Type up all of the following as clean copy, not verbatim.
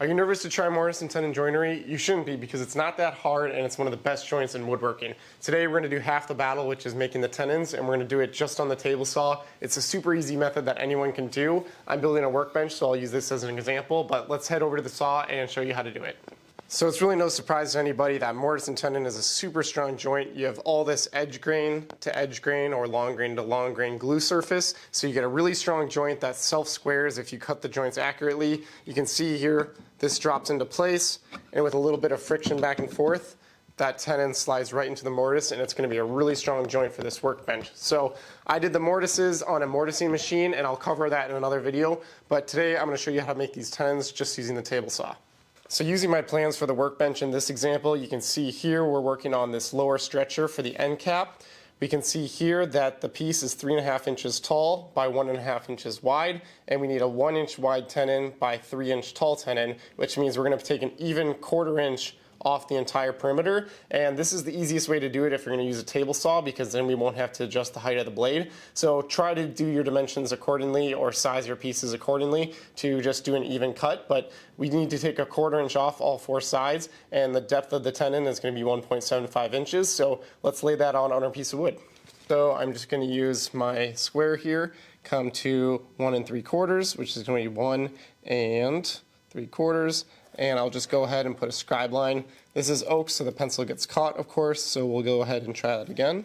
Are you nervous to try mortise and tenon joinery? You shouldn't be, because it's not that hard and it's one of the best joints in woodworking. Today we're going to do half the battle, which is making the tenons, and we're going to do it just on the table saw. It's a super easy method that anyone can do. I'm building a workbench, so I'll use this as an example, but let's head over to the saw and show you how to do it. So it's really no surprise to anybody that mortise and tenon is a super strong joint. You have all this edge grain to edge grain or long grain to long grain glue surface. So you get a really strong joint that self-squares if you cut the joints accurately. You can see here, this drops into place, and with a little bit of friction back and forth, that tenon slides right into the mortise, and it's going to be a really strong joint for this workbench. So I did the mortises on a mortising machine, and I'll cover that in another video. But today I'm going to show you how to make these tenons just using the table saw. So using my plans for the workbench in this example, you can see here we're working on this lower stretcher for the end cap. We can see here that the piece is 3.5 inches tall by 1.5 inches wide, and we need a 1 inch wide tenon by 3 inch tall tenon, which means we're going to take an even 1/4 inch off the entire perimeter. And this is the easiest way to do it if you're going to use a table saw, because then we won't have to adjust the height of the blade. So try to do your dimensions accordingly or size your pieces accordingly to just do an even cut. But we need to take a 1/4 inch off all 4 sides, and the depth of the tenon is going to be 1.75 inches. So let's lay that on our piece of wood. So I'm just going to use my square here, come to 1 3/4, which is going to be 1 3/4. And I'll just go ahead and put a scribe line. This is oak, so the pencil gets caught, of course, so we'll go ahead and try that again.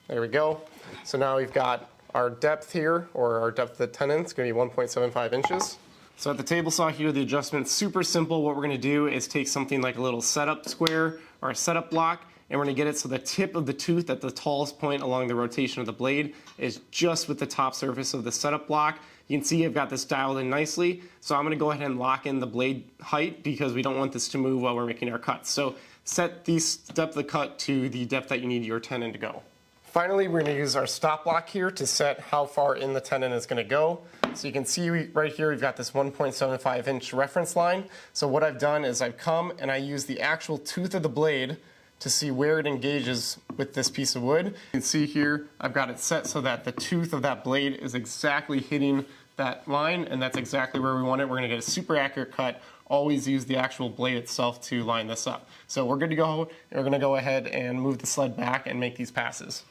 There we go. So now we've got our depth here, or our depth of the tenon. It's going to be 1.75 inches. So at the table saw here, the adjustment's super simple. What we're going to do is take something like a little setup square or a setup block, and we're going to get it so the tip of the tooth at the tallest point along the rotation of the blade is just with the top surface of the setup block. You can see I've got this dialed in nicely, so I'm going to go ahead and lock in the blade height because we don't want this to move while we're making our cuts. So set the depth of the cut to the depth that you need your tenon to go. Finally, we're going to use our stop block here to set how far in the tenon is going to go. So you can see right here we've got this 1.75 inch reference line. So what I've done is I've come and I use the actual tooth of the blade to see where it engages with this piece of wood. You can see here I've got it set so that the tooth of that blade is exactly hitting that line, and that's exactly where we want it. We're going to get a super accurate cut. Always use the actual blade itself to line this up. So we're good to go, and we're going to go ahead and move the sled back and make these passes.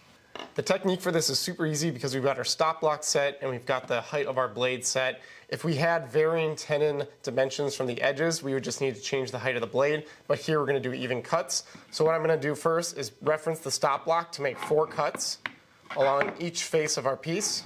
The technique for this is super easy because we've got our stop block set and we've got the height of our blade set. If we had varying tenon dimensions from the edges, we would just need to change the height of the blade, but here we're going to do even cuts. So what I'm going to do first is reference the stop block to make 4 cuts along each face of our piece,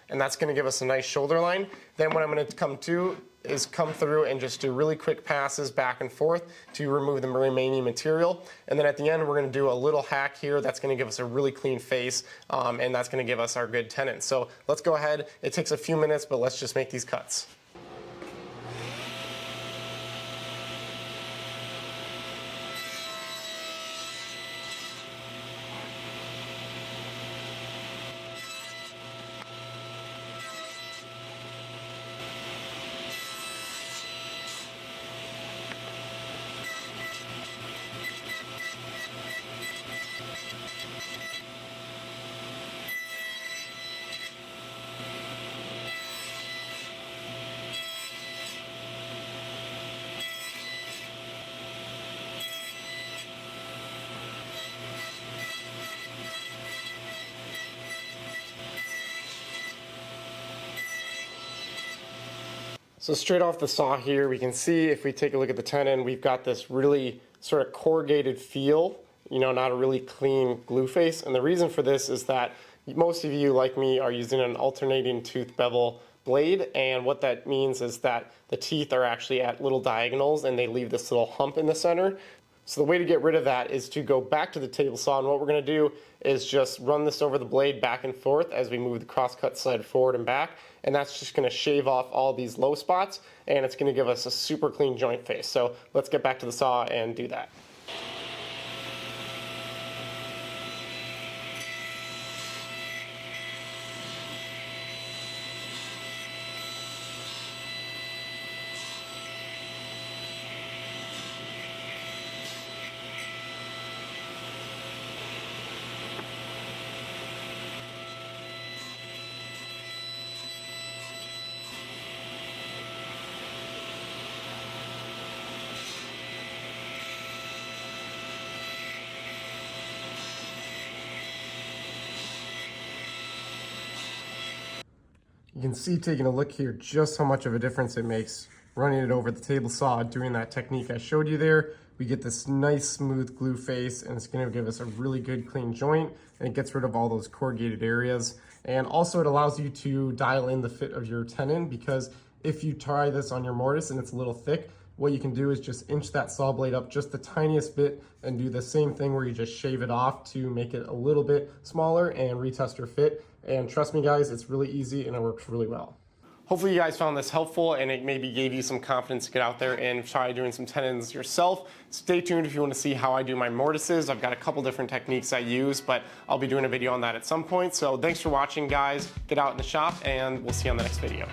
and that's going to give us a nice shoulder line. Then what I'm going to come through and just do really quick passes back and forth to remove the remaining material. And then at the end, we're going to do a little hack here that's going to give us a really clean face, and that's going to give us our good tenon. So let's go ahead. It takes a few minutes, but let's just make these cuts. So straight off the saw here, we can see if we take a look at the tenon, we've got this really sort of corrugated feel, not a really clean glue face. And the reason for this is that most of you, like me, are using an alternating tooth bevel blade, and what that means is that the teeth are actually at little diagonals and they leave this little hump in the center. So the way to get rid of that is to go back to the table saw, and what we're going to do is just run this over the blade back and forth as we move the crosscut sled forward and back, and that's just going to shave off all these low spots, and it's going to give us a super clean joint face. So let's get back to the saw and do that. You can see, taking a look here, just how much of a difference it makes running it over the table saw, doing that technique I showed you there. We get this nice smooth glue face, and it's going to give us a really good clean joint, and it gets rid of all those corrugated areas. And also it allows you to dial in the fit of your tenon, because if you try this on your mortise and it's a little thick, what you can do is just inch that saw blade up just the tiniest bit and do the same thing where you just shave it off to make it a little bit smaller and retest your fit. And trust me guys, it's really easy and it works really well. Hopefully you guys found this helpful and it maybe gave you some confidence to get out there and try doing some tenons yourself. Stay tuned if you want to see how I do my mortises. I've got a couple different techniques I use, but I'll be doing a video on that at some point. So thanks for watching guys. Get out in the shop and we'll see you on the next video.